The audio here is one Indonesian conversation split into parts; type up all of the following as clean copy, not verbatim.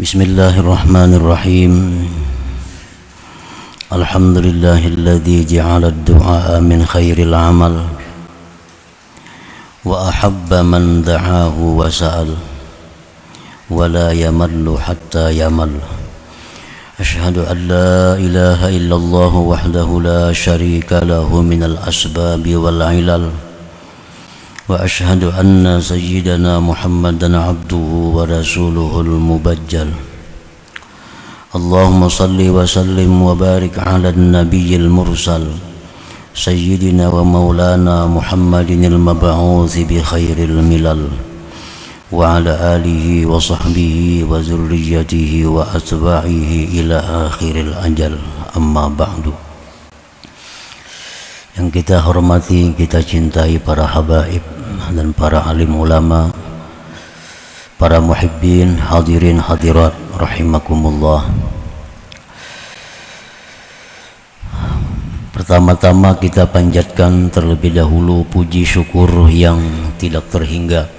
Bismillahirrahmanirrahim. Alhamdulillahilladzi ja'ala ad-du'a min khairil amal wa ahabba man da'ahu wa sa'al wa la yamallu hatta yamal. Ashhadu an la ilaha illallah wahdahu la syarika lahu minal asbabi wal ilal. Wa ashhadu anna sayyidana Muhammadan abduhu wa rasuluhul mubajjal. Allahumma salli wa sallim wa barik ala nabiyyil mursal sayyidina wa maulana Muhammadinil mab'uuthi bi khairil milal wa ala alihi wa sahbihi wa zurriyyatihi wa atba'ihi ila akhiril ajal. Amma ba'du. Yang kita hormati, kita cintai para habaib dan para alim ulama, para muhibbin, hadirin hadirat rahimakumullah. Pertama-tama kita panjatkan terlebih dahulu puji syukur yang tidak terhingga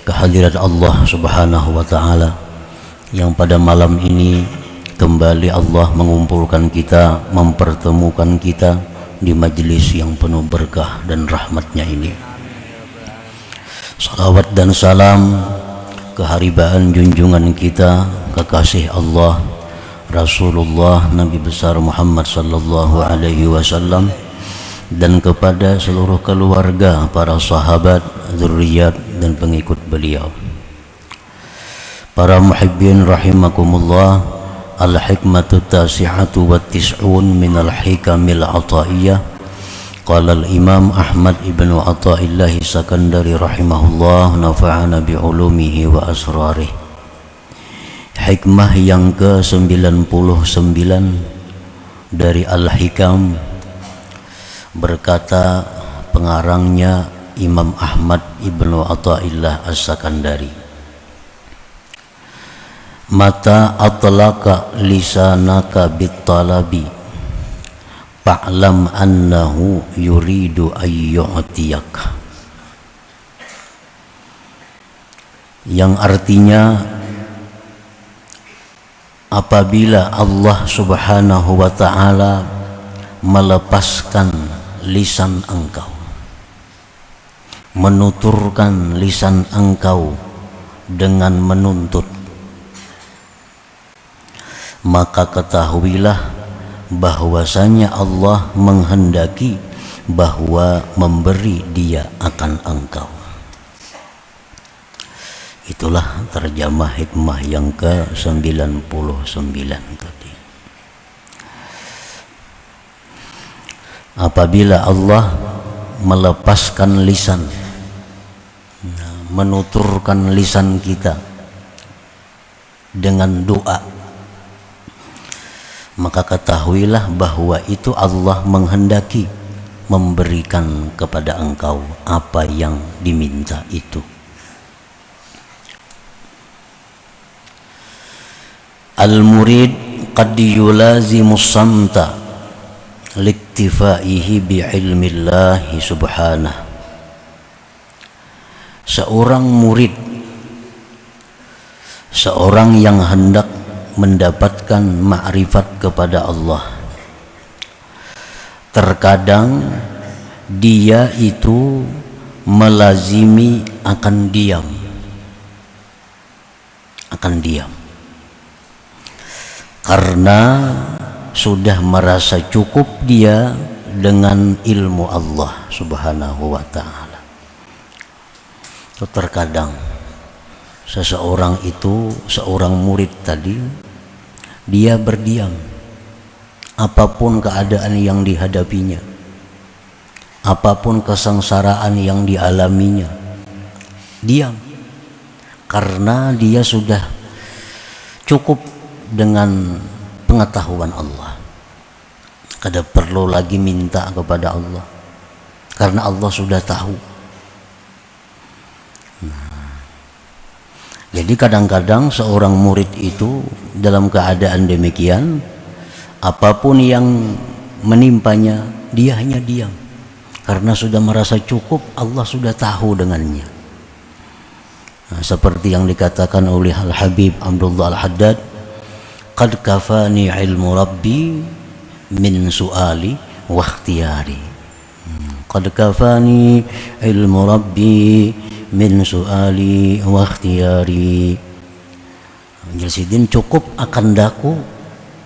kehadirat Allah Subhanahu wa taala yang pada malam ini kembali Allah mengumpulkan kita, mempertemukan kita di majlis yang penuh berkah dan rahmatnya ini. Salawat dan salam keharibaan junjungan kita, kekasih Allah Rasulullah Nabi besar Muhammad sallallahu alaihi wasallam, dan kepada seluruh keluarga, para sahabat, zuriat dan pengikut beliau. Para muhibbin rahimakumullah, al-hikmatu tasi'atu wa tis'un minal hikamil ataiyah. Qala al-imam Ahmad ibn Athaillah Sakandari rahimahullah, nafa'ana bi'ulumihi wa asrarih. Hikmah yang ke-99 dari Al-Hikam, berkata pengarangnya Imam Ahmad ibn Athaillah As-Sakandari, mata atlaka lisanaka bit-talabi fa'lam annahu yuridu ayyu'tiyak, yang artinya apabila Allah Subhanahu wa ta'ala melepaskan lisan engkau, menuturkan lisan engkau dengan menuntut, maka ketahuilah bahwasanya Allah menghendaki bahwa memberi dia akan engkau. Itulah terjemah hikmah yang ke-99 tadi. Apabila Allah melepaskan lisan, menuturkan lisan kita dengan doa, maka ketahuilah bahwa itu Allah menghendaki memberikan kepada engkau apa yang diminta itu. Al-murid qad yulazimu samta liktifaihi bi'ilmillahi subhanahu. Seorang murid, seorang yang hendak mendapatkan ma'rifat kepada Allah, terkadang dia itu melazimi akan diam, karena sudah merasa cukup dia dengan ilmu Allah Subhanahu wa ta'ala. Terkadang seseorang itu, seorang murid tadi, dia berdiam apapun keadaan yang dihadapinya, apapun kesengsaraan yang dialaminya, diam karena dia sudah cukup dengan pengetahuan Allah. Kada perlu lagi minta kepada Allah karena Allah sudah tahu. Jadi kadang-kadang seorang murid itu dalam keadaan demikian, apapun yang menimpanya, dia hanya diam karena sudah merasa cukup, Allah sudah tahu dengannya. seperti yang dikatakan oleh Al-Habib Abdullah Al-Haddad, qad kafani ilmu rabbi min su'ali wa ikhtiyari. Qad kafani ilmu rabbi min su'ali wa ikhtiyari. Jalsidin, cukup akan daku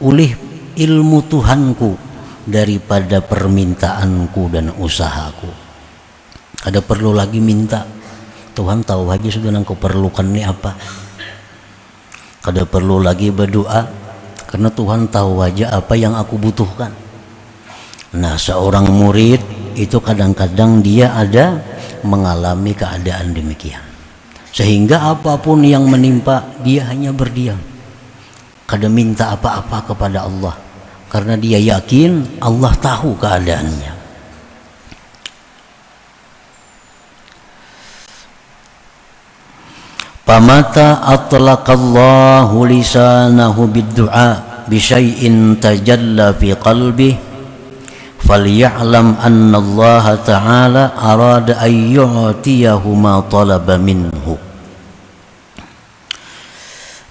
oleh ilmu Tuhanku daripada permintaanku dan usahaku. Kada perlu lagi minta, Tuhan tahu aja sudah nangku perlukan ini apa. Kada perlu lagi berdoa, karena Tuhan tahu aja apa yang aku butuhkan. Nah, seorang murid itu kadang-kadang dia ada mengalami keadaan demikian, sehingga apapun yang menimpa dia hanya berdiam, kada minta apa-apa kepada Allah, karena dia yakin Allah tahu keadaannya. Pamata atlaqallahu lisanahu bid-du'a bi syai'in tajalla fi qalbihi falya'lam anna Allah ta'ala arada an yu'tiyahu ma talaba minhu.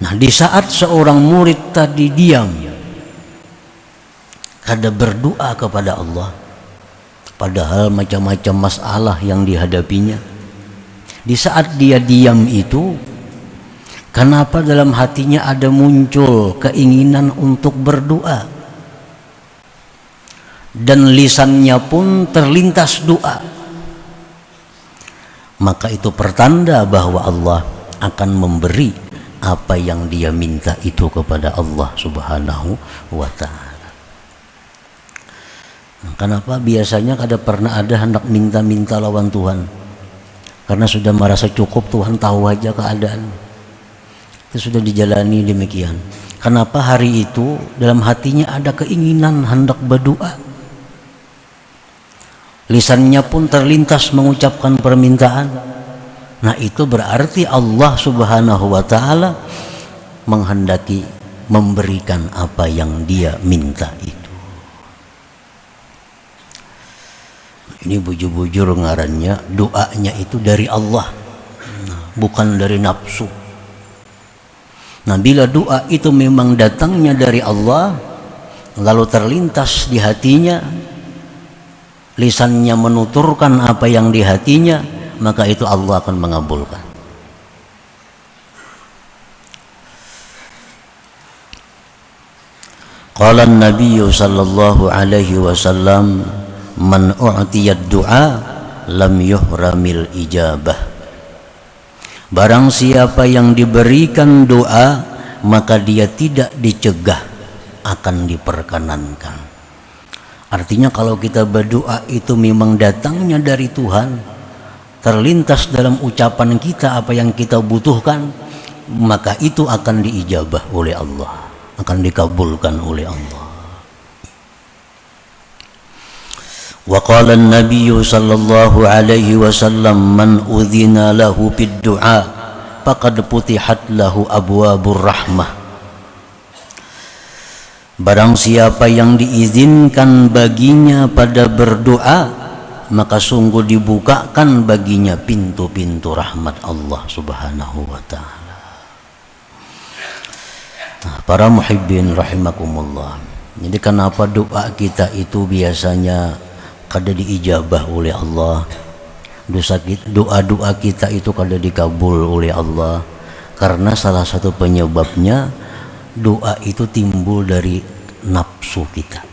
Nah, di saat seorang murid tadi diam, kada berdoa kepada Allah, padahal macam-macam masalah yang dihadapinya, di saat dia diam itu, kenapa dalam hatinya ada muncul keinginan untuk berdoa, dan lisannya pun terlintas doa, maka itu pertanda bahwa Allah akan memberi apa yang dia minta itu kepada Allah Subhanahu wa ta'ala. Nah, kenapa biasanya kada pernah ada hendak minta-minta lawan Tuhan? Karena sudah merasa cukup, Tuhan tahu aja keadaan. Itu sudah dijalani demikian. Kenapa hari itu dalam hatinya ada keinginan hendak berdoa, lisannya pun terlintas mengucapkan permintaan? Nah, itu berarti Allah Subhanahu wa ta'ala menghendaki memberikan apa yang dia minta itu. Ini bujur-bujur ngarannya, doanya itu dari Allah, bukan dari nafsu. Nah, bila doa itu memang datangnya dari Allah, lalu terlintas di hatinya, lisannya menuturkan apa yang di hatinya, maka itu Allah akan mengabulkan. Qala an-nabiy sallallahu alaihi wasallam, man u'tiyad du'a lam yuhramil ijabah. Barang siapa yang diberikan doa, maka dia tidak dicegah, akan diperkenankan. Artinya kalau kita berdoa itu memang datangnya dari Tuhan, terlintas dalam ucapan kita apa yang kita butuhkan, maka itu akan diijabah oleh Allah, akan dikabulkan oleh Allah. Wa qala an-nabiy sallallahu alaihi wasallam, man udhina lahu bid-du'a faqad putihat lahu abwabur rahmah. Barang siapa yang diizinkan baginya pada berdoa, maka sungguh dibukakan baginya pintu-pintu rahmat Allah Subhanahu wa ta'ala. Nah, para muhibbin rahimakumullah, jadi kenapa doa kita itu biasanya kada diijabah oleh Allah, doa-doa kita itu kada dikabul oleh Allah? Karena salah satu penyebabnya, doa itu timbul dari nafsu kita,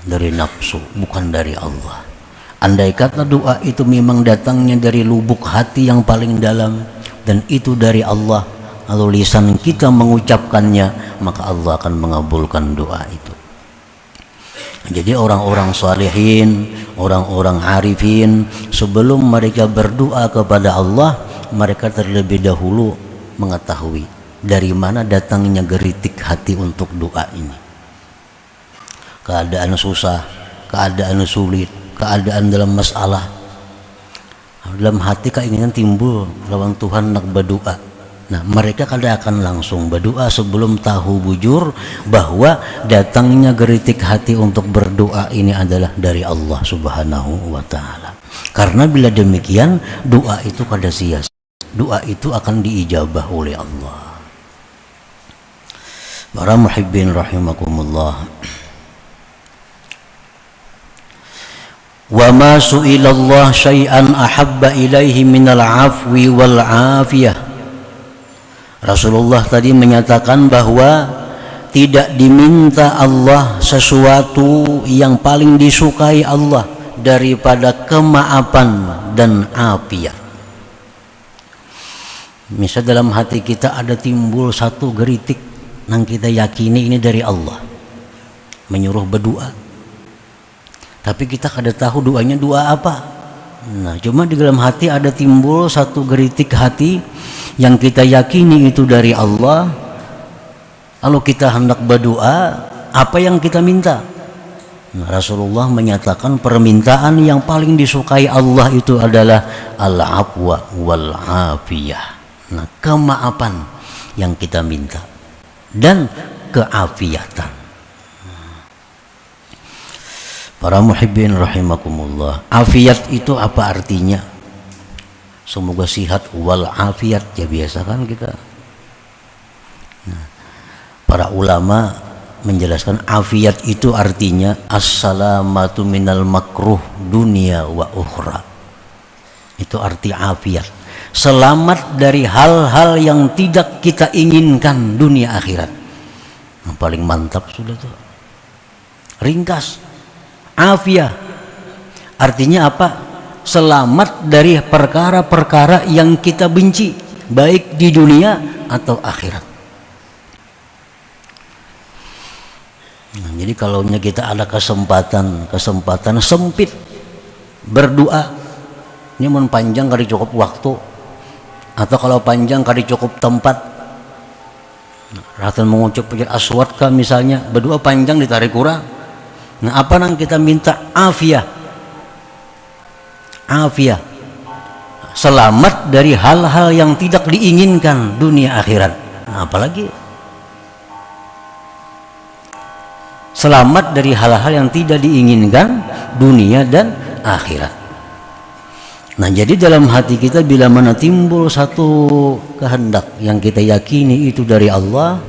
dari nafsu, bukan dari Allah. Andai kata doa itu memang datangnya dari lubuk hati yang paling dalam, dan itu dari Allah, lalu lisan kita mengucapkannya, maka Allah akan mengabulkan doa itu. Jadi orang-orang salihin, orang-orang arifin, sebelum mereka berdoa kepada Allah, mereka terlebih dahulu mengetahui dari mana datangnya geritik hati untuk doa ini. Keadaan susah, keadaan sulit, keadaan dalam masalah, dalam hati keinginan timbul lawan Tuhan nak berdoa. Nah, mereka kada akan langsung berdoa sebelum tahu bujur bahwa datangnya geritik hati untuk berdoa ini adalah dari Allah Subhanahu wa ta'ala. Karena bila demikian, doa itu kada sia-sia. doa itu akan diijabah oleh Allah. Para muhibbin rahimakumullah. Wa ma su'ilallah syai'an ahabba ilaihi minal afwi wal afiyah. Rasulullah tadi menyatakan bahwa tidak diminta Allah sesuatu yang paling disukai Allah daripada kemaafan dan afiat. Misal dalam hati kita ada timbul satu geritik yang kita yakini ini dari Allah, menyuruh berdoa, tapi kita kada tahu doanya doa apa. Nah, cuma di dalam hati ada timbul satu geritik hati yang kita yakini itu dari Allah. Lalu kita hendak berdoa, apa yang kita minta? Nah, Rasulullah menyatakan permintaan yang paling disukai Allah itu adalah al-afwa wal afiyah. Nah, kemaafan yang kita minta dan keafiatan. Para muhibbin rahimakumullah, afiat itu apa artinya? Semoga sihat wal afiat, ya biasa kan kita. Nah, para ulama menjelaskan afiat itu artinya as-salamatu minal makruh dunia wa ukhra. Itu arti afiat. Selamat dari hal-hal yang tidak kita inginkan dunia akhirat. Yang paling mantap sudah tuh. Ringkas. Afiyah. Artinya apa? Selamat dari perkara-perkara yang kita benci, baik di dunia atau akhirat. Nah, jadi kalau kita ada kesempatan sempit berdoa, ini mun panjang kali cukup waktu, atau kalau panjang kali cukup tempat. Ratan mengucap pikir aswad kah misalnya, berdoa panjang ditarik kurang. Nah, apa nang kita minta? Afiyah. Afiyah. Selamat dari hal-hal yang tidak diinginkan dunia akhirat. Nah, apalagi selamat dari hal-hal yang tidak diinginkan dunia dan akhirat. Nah, jadi dalam hati kita bila mana timbul satu kehendak yang kita yakini itu dari Allah,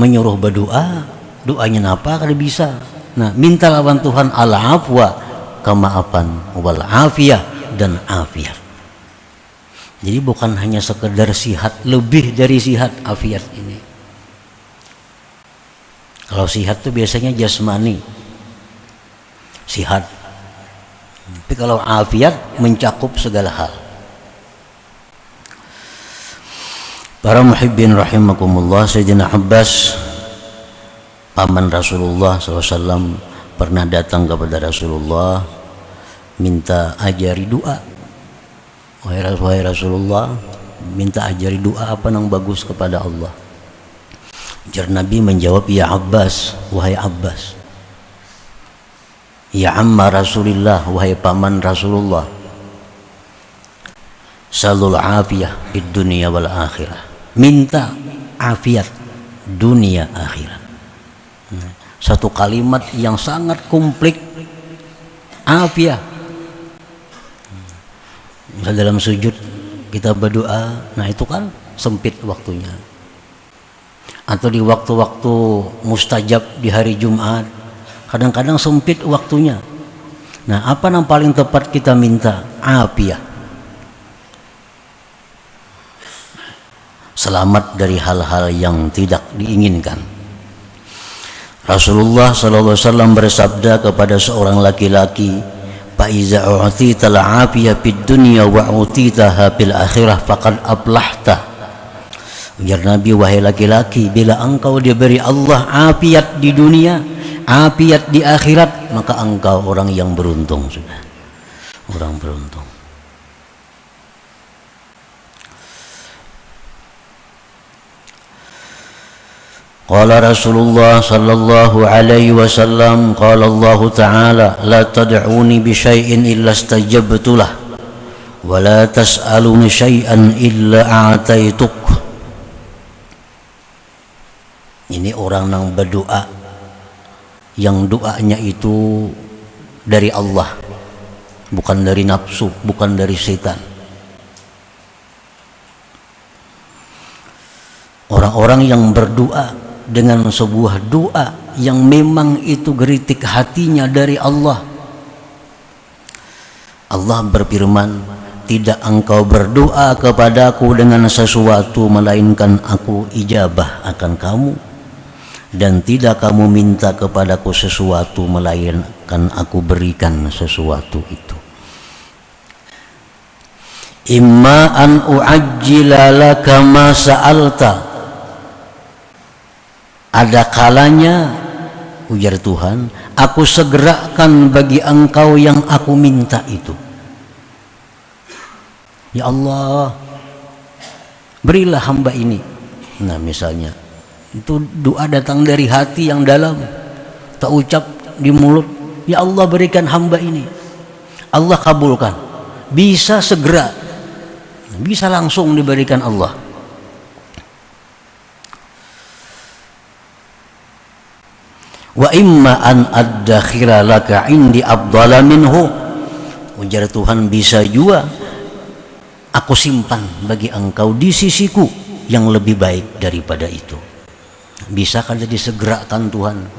menyuruh berdoa, doanya apa kada bisa. Nah, minta lawan Tuhan al-afwa, kemaafan, wal afiyah dan afiat. Jadi bukan hanya sekedar sihat, lebih dari sihat afiat ini. Kalau sihat itu biasanya jasmani, sihat. Tapi kalau afiat mencakup segala hal. Para muhibbin rahimakumullah, Sayyidina Abbas paman Rasulullah SAW pernah datang kepada Rasulullah minta ajari doa. Wahai Rasulullah, minta ajari doa apa yang bagus kepada Allah. Jar Nabi menjawab, ya Abbas, wahai Abbas, ya amma Rasulillah, wahai paman Rasulullah, salul afiyah di dunia wal akhirah, minta afiat dunia akhirat. Satu kalimat yang sangat komplit, afiah. Misal dalam sujud kita berdoa, nah itu kan sempit waktunya. Atau di waktu-waktu mustajab di hari Jumat, kadang-kadang sempit waktunya. Nah, apa yang paling tepat kita minta? Afiah. Selamat dari hal-hal yang tidak diinginkan. Rasulullah SAW bersabda kepada seorang laki-laki, "Fa'iza u'tita al-'afiyah fid dunya wa u'titaha fil akhirah faqad aflahta." Ujar Nabi, wahai laki-laki, bila engkau diberi Allah afiat di dunia, afiat di akhirat, maka engkau orang yang beruntung sudah. Orang beruntung. Qala Rasulullah sallallahu alaihi wasallam, qala Allah Ta'ala, la tad'uni bi syai'in illa istajabtu lah, wa la tas'aluni syai'an illa a'taituk. Ini orang yang berdoa, yang doanya itu dari Allah, bukan dari nafsu, bukan dari setan. orang-orang yang berdoa dengan sebuah doa yang memang itu geritik hatinya dari Allah. Allah berfirman, tidak engkau berdoa kepadaku dengan sesuatu melainkan aku ijabah akan kamu, dan tidak kamu minta kepadaku sesuatu melainkan aku berikan sesuatu itu. Imma an uajjila laka ma sa'alta, ada kalanya, ujar Tuhan, aku segerakan bagi engkau yang aku minta itu. Ya Allah, berilah hamba ini. Nah misalnya, itu doa datang dari hati yang dalam, tak ucap di mulut. Ya Allah, berikan hamba ini. Allah kabulkan, bisa segera, bisa langsung diberikan Allah. Wa imma an addakhira laka indi afdala minhu, ujar Tuhan, bisa juga aku simpan bagi engkau di sisiku yang lebih baik daripada itu. Bisa kan disegerakan Tuhan?